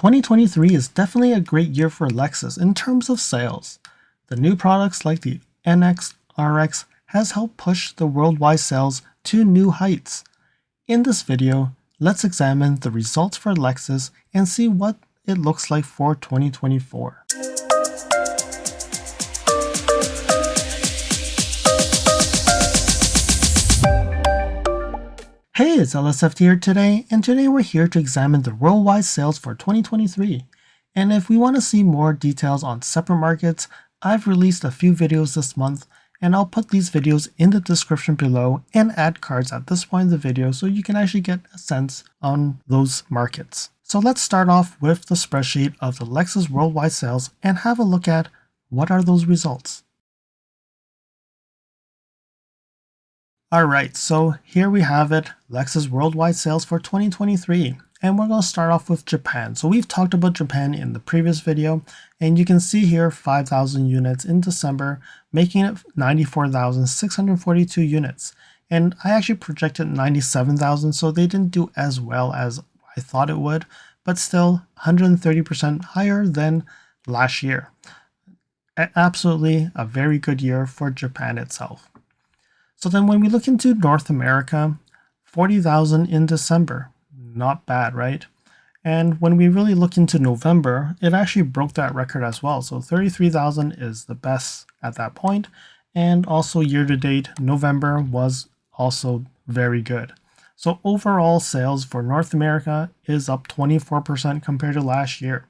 2023 is definitely a great year for Lexus in terms of sales. The new products like the NX, RX has helped push the worldwide sales to new heights. In this video, let's examine the results for Lexus and see what it looks like for 2024. Hey, it's LSFT here today, and today we're here to examine the worldwide sales for 2023. And if we want to see more details on separate markets, I've released a few videos this month, and I'll put these videos in the description below and add cards at this point in the video so you can actually get a sense on those markets. So let's start off with the spreadsheet of the Lexus worldwide sales and have a look at what are those results. Alright, so here we have it, Lexus worldwide sales for 2023, and we're going to start off with Japan. So we've talked about Japan in the previous video, and you can see here 5,000 units in December, making it 94,642 units. And I actually projected 97,000, so they didn't do as well as I thought it would, but still 130% higher than last year. Absolutely a very good year for Japan itself. So then when we look into North America, 40,000 in December, not bad, right? And when we really look into November, it actually broke that record as well. So 33,000 is the best at that point. And also year to date, November was also very good. So overall sales for North America is up 24% compared to last year.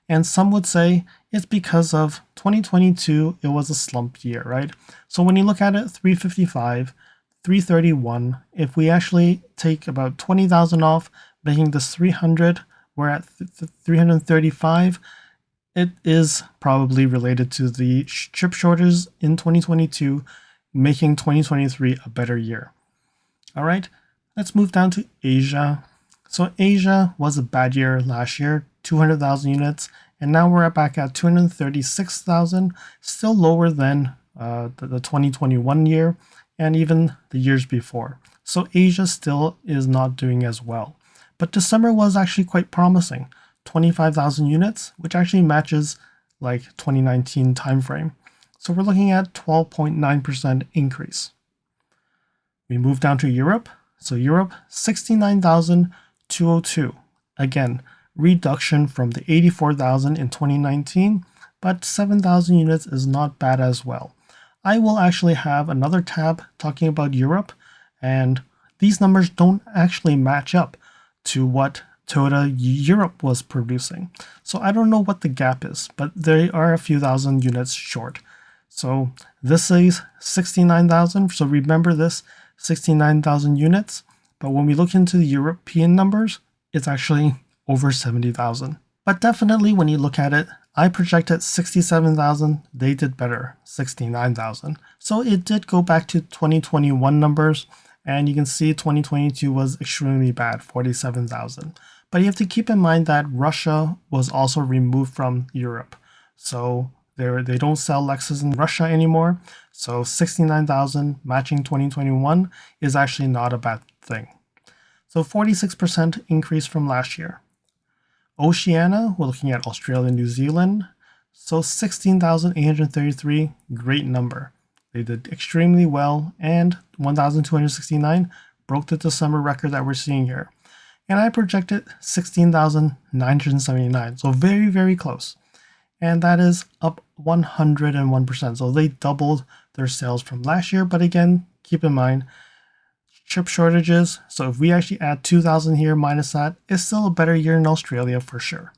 And some would say it's because of 2022, it was a slump year, right? So when you look at it, 355, 331, if we actually take about 20,000 off, making this 300, we're at 335. It is probably related to the chip shortages in 2022, making 2023 a better year. All right, let's move down to Asia. So Asia was a bad year last year, 200,000 units, and now we're back at 236,000, still lower than the 2021 year and even the years before. So Asia still is not doing as well. But December was actually quite promising, 25,000 units, which actually matches like 2019 timeframe. So we're looking at 12.9% increase. We move down to Europe. So Europe, 69,202. Again, reduction from the 84,000 in 2019, but 7,000 units is not bad as well. I will actually have another tab talking about Europe, and these numbers don't actually match up to what Toyota Europe was producing. So I don't know what the gap is, but they are a few thousand units short. So this is 69,000. So remember this, 69,000 units. But when we look into the European numbers, it's actually over 70,000. But definitely when you look at it, I projected 67,000. They did better, 69,000. So it did go back to 2021 numbers. And you can see 2022 was extremely bad, 47,000. But you have to keep in mind that Russia was also removed from Europe. So they don't sell Lexus in Russia anymore. So 69,000 matching 2021 is actually not a bad thing. So 46% increase from last year. Oceania, we're looking at Australia and New Zealand. So 16,833, great number. They did extremely well, and 1,269 broke the December record that we're seeing here. And I projected 16,979, so very, very close. And that is up 101%. So they doubled their sales from last year, but again, keep in mind, chip shortages. So if we actually add 2,000 here minus that, it's still a better year in Australia for sure.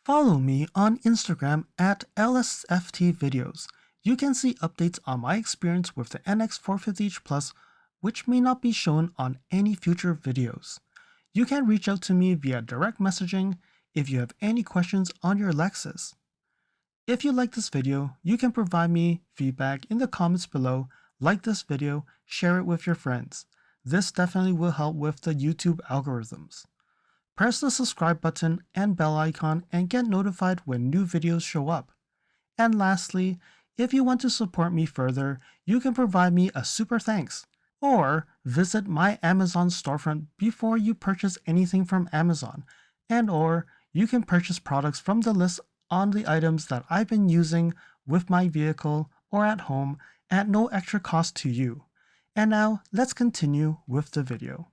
Follow me on Instagram at LSFT videos. You can see updates on my experience with the NX 450h Plus, which may not be shown on any future videos. You can reach out to me via direct messaging if you have any questions on your Lexus. If you like this video, you can provide me feedback in the comments below, like this video, share it with your friends. This definitely will help with the YouTube algorithms. Press the subscribe button and bell icon and get notified when new videos show up. And lastly, if you want to support me further, you can provide me a super thanks, or visit my Amazon storefront before you purchase anything from Amazon, and or you can purchase products from the list on the items that I've been using with my vehicle or at home at no extra cost to you. And now let's continue with the video.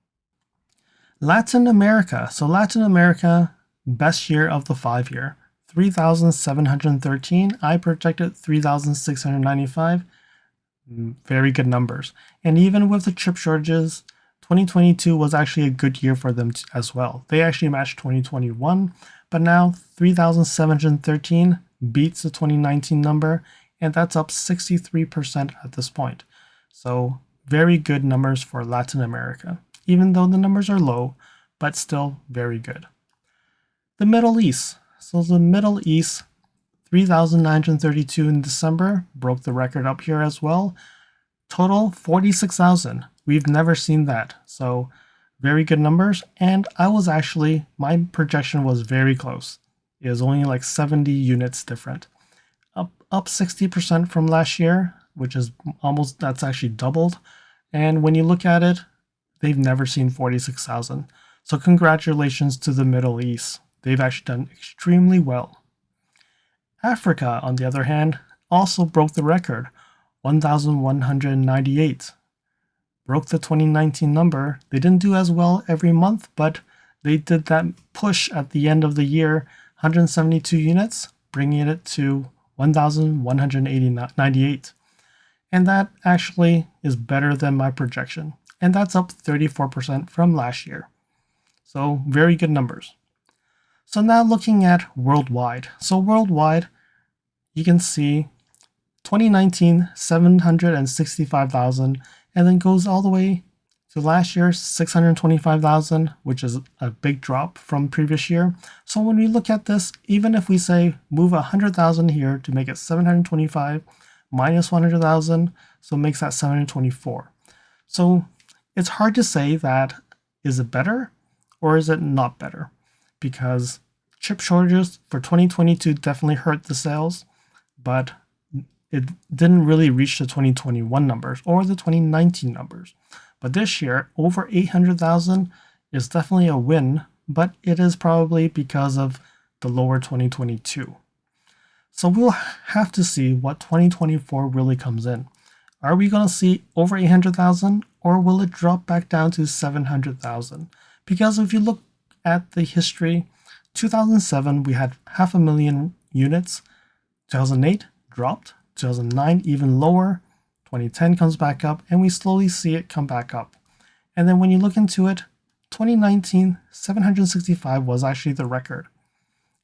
Latin America. So Latin America, best year of the 5-year. 3,713. I projected 3,695. Very good numbers. And even with the chip shortages, 2022 was actually a good year for them as well. They actually matched 2021, but now 3,713 beats the 2019 number, and that's up 63% at this point. So very good numbers for Latin America, even though the numbers are low, but still very good. The Middle East. So the Middle East, 3,932 in December, broke the record up here as well. Total 46,000. We've never seen that. So very good numbers. And my projection was very close. It was only like 70 units different. Up 60% from last year, which is that's actually doubled. And when you look at it, they've never seen 46,000. So congratulations to the Middle East. They've actually done extremely well. Africa, on the other hand, also broke the record, 1,198. Broke the 2019 number. They didn't do as well every month, but they did that push at the end of the year, 172 units, bringing it to 1,198. And that actually is better than my projection. And that's up 34% from last year. So very good numbers. So now looking at worldwide. So worldwide, you can see 2019, 765,000, and then goes all the way to last year's 625,000, which is a big drop from previous year. So when we look at this, even if we say move 100,000 here to make it 725 minus 100,000, so it makes that 724. So it's hard to say that is it better or is it not better, because chip shortages for 2022 definitely hurt the sales, but it didn't really reach the 2021 numbers or the 2019 numbers. But this year, over 800,000 is definitely a win, but it is probably because of the lower 2022. So we'll have to see what 2024 really comes in. Are we going to see over 800,000, or will it drop back down to 700,000? Because if you look at the history, 2007 we had 500,000 units, 2008 dropped, 2009 even lower, 2010 comes back up, and we slowly see it come back up. And then when you look into it, 2019, 765 was actually the record.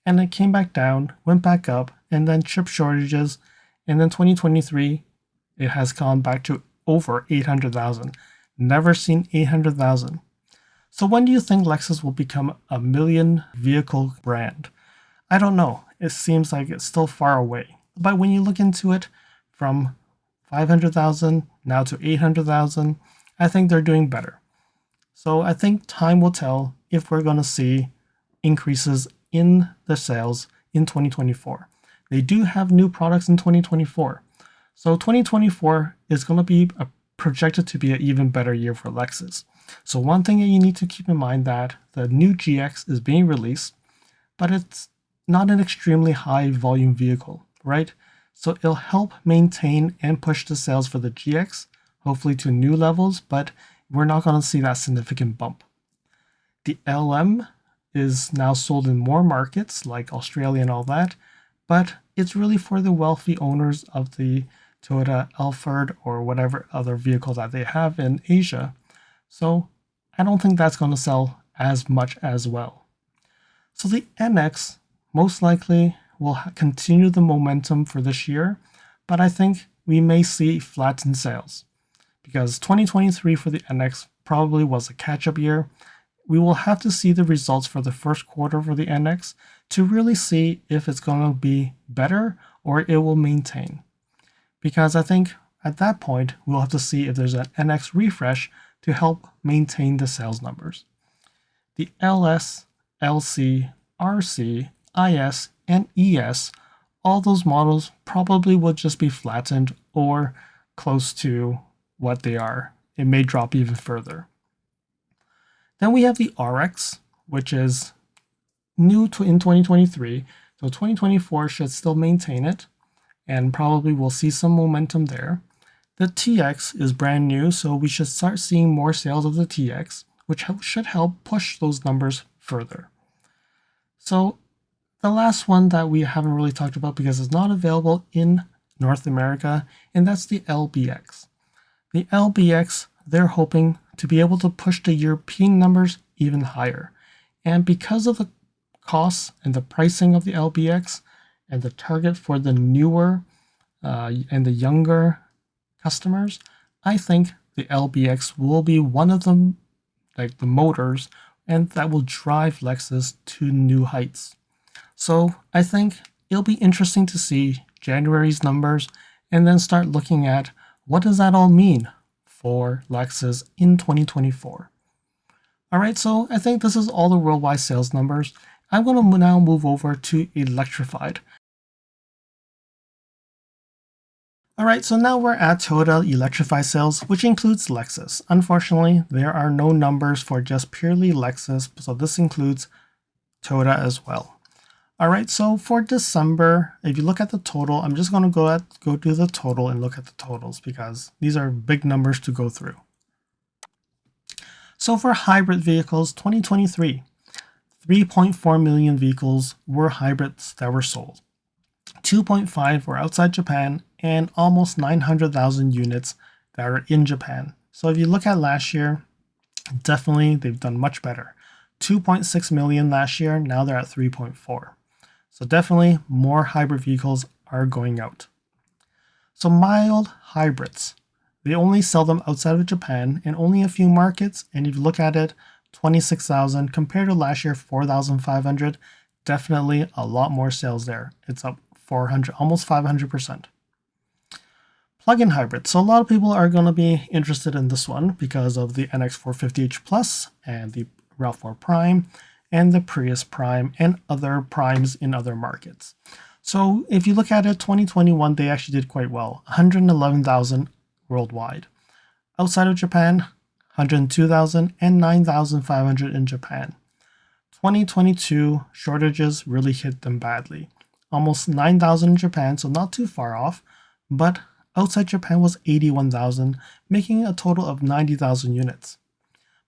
And it came back down, went back up, and then chip shortages, and then 2023, it has gone back to over 800,000. Never seen 800,000. So when do you think Lexus will become a million vehicle brand? I don't know. It seems like it's still far away. But when you look into it, from 500,000 now to 800,000, I think they're doing better. So I think time will tell if we're going to see increases in the sales in 2024. They do have new products in 2024. So 2024 is going to be projected to be an even better year for Lexus. So one thing that you need to keep in mind that the new GX is being released, but it's not an extremely high volume vehicle, right? So it'll help maintain and push the sales for the GX, hopefully to new levels, but we're not going to see that significant bump. The LM is now sold in more markets like Australia and all that, but it's really for the wealthy owners of the Toyota Alphard or whatever other vehicle that they have in Asia. So I don't think that's going to sell as much as well. So the NX most likely will continue the momentum for this year, but I think we may see flattened sales because 2023 for the NX probably was a catch-up year. We will have to see the results for the first quarter for the NX to really see if it's going to be better or it will maintain. Because I think at that point, we'll have to see if there's an NX refresh to help maintain the sales numbers. The LS, LC, RC, IS, and ES, all those models probably will just be flattened or close to what they are. It may drop even further. Then we have the RX, which is new in 2023, so 2024 should still maintain it, and probably we'll see some momentum there. The TX is brand new, so we should start seeing more sales of the TX, which should help push those numbers further. So the last one that we haven't really talked about because it's not available in North America, and that's the LBX. The LBX, they're hoping to be able to push the European numbers even higher. And because of the costs and the pricing of the LBX and the target for the newer and the younger customers, I think the LBX will be one of them, like the motors, and that will drive Lexus to new heights. So I think it'll be interesting to see January's numbers and then start looking at what does that all mean for Lexus in 2024. All right, so I think this is all the worldwide sales numbers. I'm going to now move over to Electrified. All right, so now we're at Toyota Electrified Sales, which includes Lexus. Unfortunately, there are no numbers for just purely Lexus, so this includes Toyota as well. All right, so for December, if you look at the total, I'm just going to go to the total and look at the totals because these are big numbers to go through. So for hybrid vehicles, 2023, 3.4 million vehicles were hybrids that were sold. 2.5 were outside Japan, and almost 900,000 units that are in Japan. So if you look at last year, definitely they've done much better. 2.6 million last year, now they're at 3.4. So definitely more hybrid vehicles are going out. So mild hybrids, they only sell them outside of Japan in only a few markets. And if you look at it, 26,000 compared to last year, 4,500, definitely a lot more sales there. It's up 400, almost 500%. Plug-in hybrid. So a lot of people are going to be interested in this one because of the NX450h Plus and the RAV4 Prime and the Prius Prime and other primes in other markets. So if you look at it, 2021, they actually did quite well. 111,000 worldwide. Outside of Japan, 102,000 and 9,500 in Japan. 2022 shortages really hit them badly. Almost 9,000 in Japan, so not too far off, but outside Japan was 81,000, making a total of 90,000 units.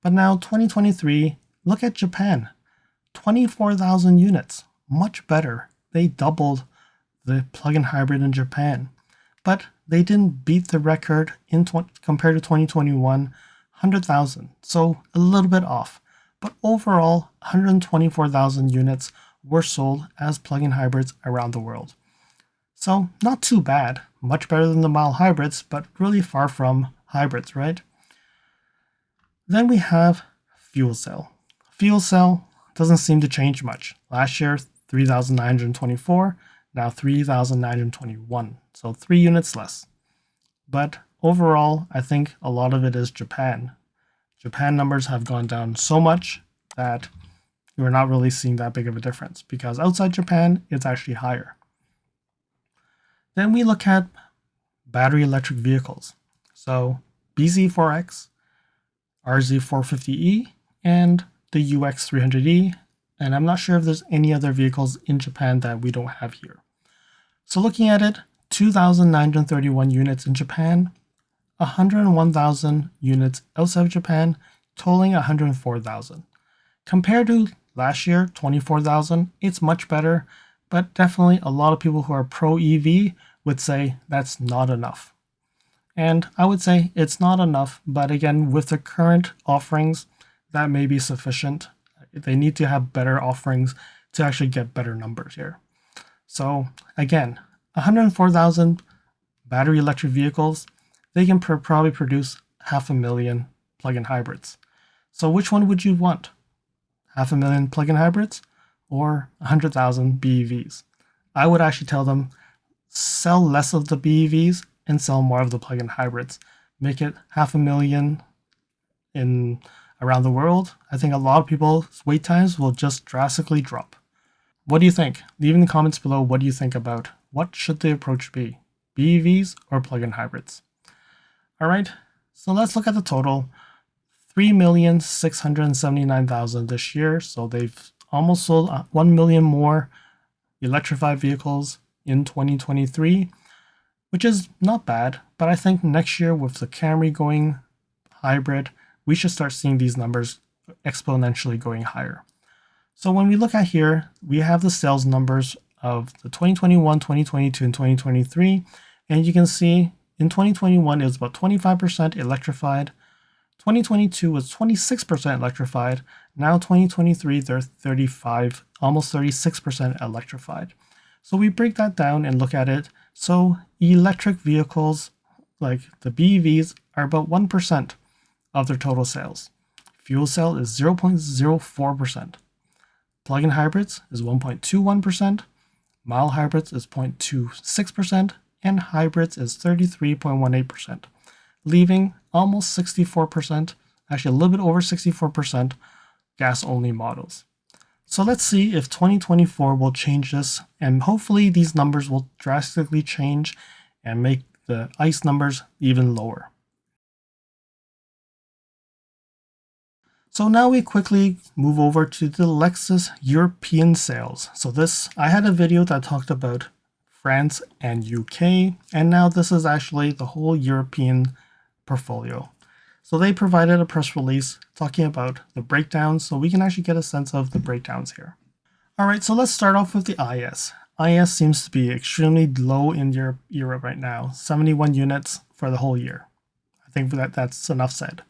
But now 2023, look at Japan, 24,000 units, much better. They doubled the plug-in hybrid in Japan, but they didn't beat the record in compared to 2021, 100,000, so a little bit off. But overall, 124,000 units were sold as plug-in hybrids around the world. So not too bad, much better than the mild hybrids, but really far from hybrids, right? Then we have fuel cell. Fuel cell doesn't seem to change much. Last year, 3,924, now 3,921, so 3 units less. But overall, I think a lot of it is Japan. Japan numbers have gone down so much that we're not really seeing that big of a difference because outside Japan, it's actually higher. Then we look at battery electric vehicles. So BZ4X, RZ450E, and the UX300E. And I'm not sure if there's any other vehicles in Japan that we don't have here. So looking at it, 2,931 units in Japan, 101,000 units outside of Japan, totaling 104,000. Compared to last year, 24,000, it's much better, but definitely a lot of people who are pro EV would say that's not enough. And I would say it's not enough, but again, with the current offerings, that may be sufficient. They need to have better offerings to actually get better numbers here. So again, 104,000 battery electric vehicles, they can probably produce 500,000 plug-in hybrids. So which one would you want? 500,000 plug-in hybrids or 100,000 BEVs? I would actually tell them sell less of the BEVs and sell more of the plug-in hybrids. Make it 500,000 in around the world. I think a lot of people's wait times will just drastically drop. What do you think? Leave in the comments below what do you think about what should the approach be? BEVs or plug-in hybrids? All right, so let's look at the total. 3,679,000 this year, so they've almost sold 1 million more electrified vehicles in 2023, which is not bad. But I think next year with the Camry going hybrid, we should start seeing these numbers exponentially going higher. So when we look at here, we have the sales numbers of the 2021, 2022, and 2023. And you can see in 2021, it was about 25% electrified. 2022 was 26% electrified. Now 2023, they're 35, almost 36% electrified. So we break that down and look at it. So electric vehicles, like the BEVs, are about 1% of their total sales. Fuel cell is 0.04%. Plug-in hybrids is 1.21%. Mild hybrids is 0.26%. And hybrids is 33.18%, leaving almost 64%, actually a little bit over 64% gas-only models. So let's see if 2024 will change this, and hopefully these numbers will drastically change and make the ICE numbers even lower. So now we quickly move over to the Lexus European sales. So I had a video that talked about France and UK, and now this is actually the whole European portfolio. So they provided a press release talking about the breakdowns, so we can actually get a sense of the breakdowns here. All right, so let's start off with the IS. IS seems to be extremely low in Europe right now, 71 units for the whole year. I think that's enough said.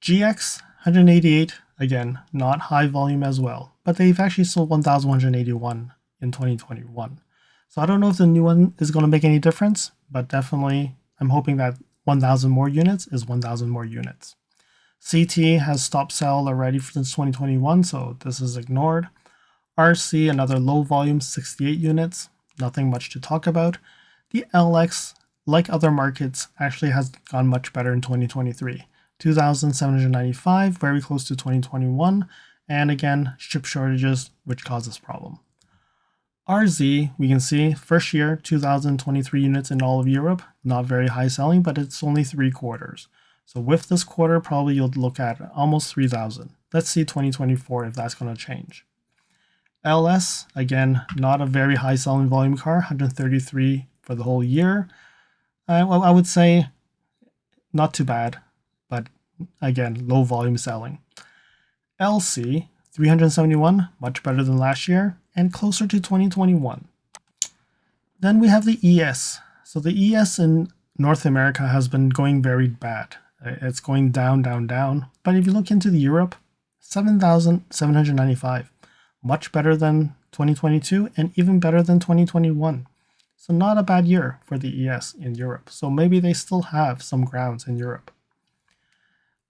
GX, 188, again, not high volume as well, but they've actually sold 1,181 in 2021. So I don't know if the new one is going to make any difference, but definitely I'm hoping that 1,000 more units is 1,000 more units. CT has stopped sale already since 2021, so this is ignored. RC, another low volume, 68 units, nothing much to talk about. The LX, like other markets, actually has gone much better in 2023. 2,795, very close to 2021, and again, chip shortages, which causes problem. RZ, we can see first year 2,023 units in all of Europe, not very high selling, but it's only 3 quarters. So with this quarter, probably you'll look at almost 3,000. Let's see 2024 if that's going to change. LS, again, not a very high selling volume car, 133 for the whole year. Well, I would say not too bad, but again, low volume selling. LC, 371, much better than last year, and closer to 2021. Then we have the ES. So the ES in North America has been going very bad. It's going down, down, down. But if you look into the Europe, 7,795, much better than 2022 and even better than 2021. So not a bad year for the ES in Europe. So maybe they still have some grounds in Europe.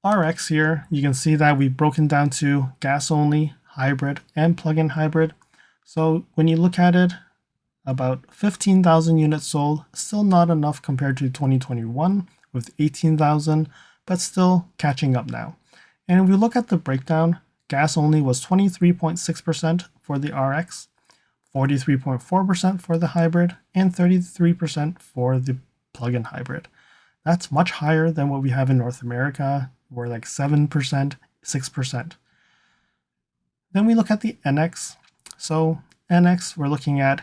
RX here, you can see that we've broken down to gas only, hybrid, and plug-in hybrid. So when you look at it, about 15,000 units sold, still not enough compared to 2021 with 18,000, but still catching up now. And if we look at the breakdown, gas only was 23.6% for the RX, 43.4% for the hybrid, and 33% for the plug-in hybrid. That's much higher than what we have in North America. We're like 7%, 6%. Then we look at the NX. So NX, we're looking at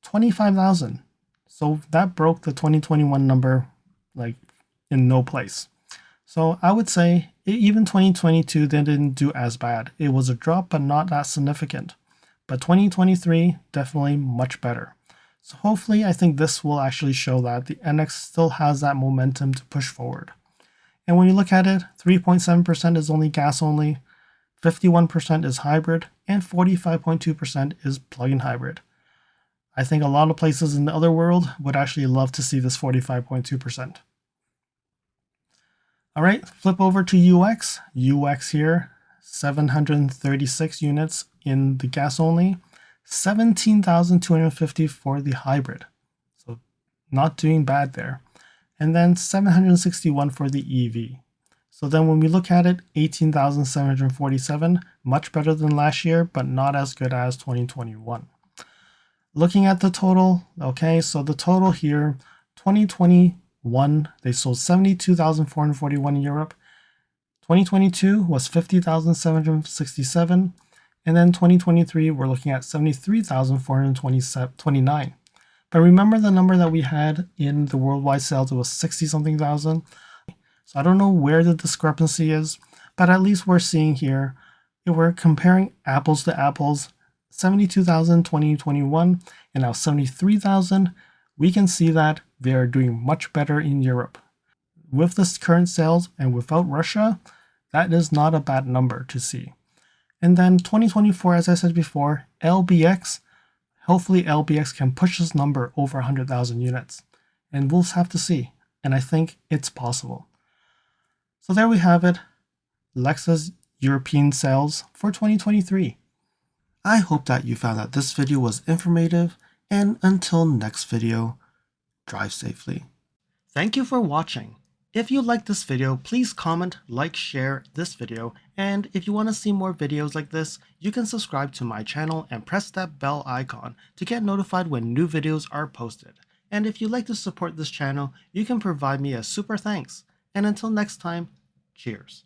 25,000. So that broke the 2021 number like in no place. So I would say even 2022 didn't do as bad. It was a drop, but not that significant. But 2023, definitely much better. So hopefully I think this will actually show that the NX still has that momentum to push forward. And when you look at it, 3.7% is only gas only, 51% is hybrid, and 45.2% is plug-in hybrid. I think a lot of places in the other world would actually love to see this 45.2%. All right, flip over to UX. UX here, 736 units in the gas only, 17,250 for the hybrid. So not doing bad there. And then 761 for the EV. So then when we look at it, 18,747, much better than last year, but not as good as 2021. Looking at the total, okay, so the total here, 2021, they sold 72,441 in Europe. 2022 was 50,767. And then 2023, we're looking at 73,429. But remember the number that we had in the worldwide sales, it was 60 something thousand. So I don't know where the discrepancy is, but at least we're seeing here, if we're comparing apples to apples, 72,000 2021 and now 73,000, we can see that they are doing much better in Europe. With this current sales and without Russia, that is not a bad number to see. And then 2024, as I said before, LBX, hopefully LBX can push this number over 100,000 units. And we'll have to see. And I think it's possible. So there we have it, Lexus European sales for 2023. I hope that you found that this video was informative, and until next video, drive safely. Thank you for watching. If you liked this video, please comment, like, share this video, and if you want to see more videos like this, you can subscribe to my channel and press that bell icon to get notified when new videos are posted. And if you'd like to support this channel, you can provide me a super thanks. And until next time, cheers.